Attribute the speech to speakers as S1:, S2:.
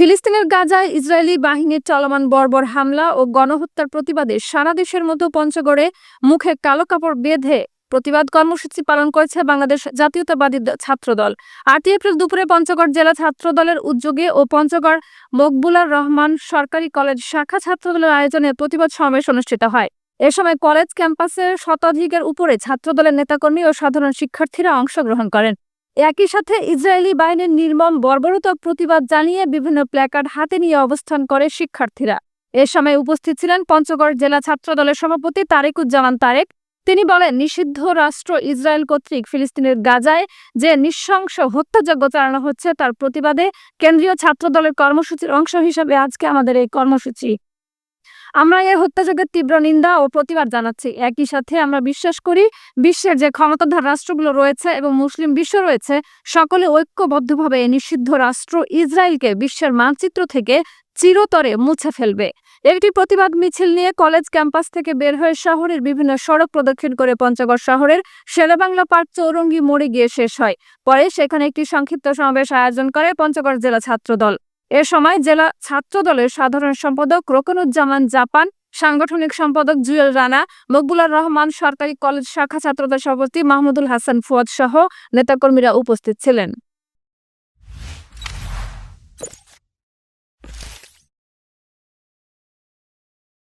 S1: ফিলিস্তিনের গাজায় ইসরায়েলি বাহিনীর চলমান বর্বর হামলা ও গণহত্যার প্রতিবাদে সারা দেশের মতো পঞ্চগড়ে মুখে কালো কাপড় বেঁধে প্রতিবাদ কর্মসূচি পালন করেছে বাংলাদেশ জাতীয়তাবাদী ছাত্রদল। 8 এপ্রিল দুপুরে পঞ্চগড় জেলা ছাত্রদলের উদ্যোগে ও পঞ্চগড় মকবুলার রহমান সরকারি কলেজ শাখা ছাত্রদলের আয়োজনে প্রতিবাদ সমাবেশ অনুষ্ঠিত হয়। এ সময় কলেজ ক্যাম্পাসের শতাধিকের উপরে ছাত্রদলের নেতাকর্মী ও সাধারণ শিক্ষার্থীরা অংশগ্রহণ করেন। একই সাথে ইসরায়েলি বাহিনীর নির্মম বর্বরতার প্রতিবাদ জানিয়ে বিভিন্ন প্ল্যাকার্ড হাতে নিয়ে অবস্থান করে শিক্ষার্থীরা। এ সময় উপস্থিত ছিলেন পঞ্চগড় জেলা ছাত্রদলের সভাপতি তারেকুজ্জামান তারেক। তিনি বলেন, নিষিদ্ধ রাষ্ট্র ইসরায়েল কর্তৃক ফিলিস্তিনের গাজায় যে নৃশংস হত্যাযজ্ঞ চালানো হচ্ছে তার প্রতিবাদে কেন্দ্রীয় ছাত্রদলের কর্মসূচির অংশ হিসেবে আজকে আমাদের এই কর্মসূচি। আমরা এই হত্যাযজ্ঞের তীব্র নিন্দা ও প্রতিবাদ জানাচ্ছি। একই সাথে আমরা বিশ্বাস করি বিশ্বের যে ক্ষমতাধর রাষ্ট্রগুলো রয়েছে এবং মুসলিম বিশ্ব রয়েছে সকলে ঐক্যবদ্ধভাবে নিষিদ্ধ রাষ্ট্র ইসরায়েলকে বিশ্বের মানচিত্র থেকে চিরতরে মুছে ফেলবে। একটি প্রতিবাদ মিছিল নিয়ে কলেজ ক্যাম্পাস থেকে বের হয়ে শহরের বিভিন্ন সড়ক প্রদক্ষিণ করে পঞ্চগড় শহরের শেরেবাংলা পার্ক চৌরঙ্গি মোড়ে গিয়ে শেষ হয়। পরে সেখানে একটি সংক্ষিপ্ত সমাবেশ আয়োজন করে পঞ্চগড় জেলা ছাত্রদল। এ সময় জেলা ছাত্রদলের সাধারণ সম্পাদক রোকনুজ্জামান জাপান, সাংগঠনিক সম্পাদক জুয়েল রানা, মকবুলার রহমান সরকারি কলেজ শাখা ছাত্রদল সভাপতি মাহমুদুল হাসান ফুয়াদ সহ নেতাকর্মীরা উপস্থিত ছিলেন।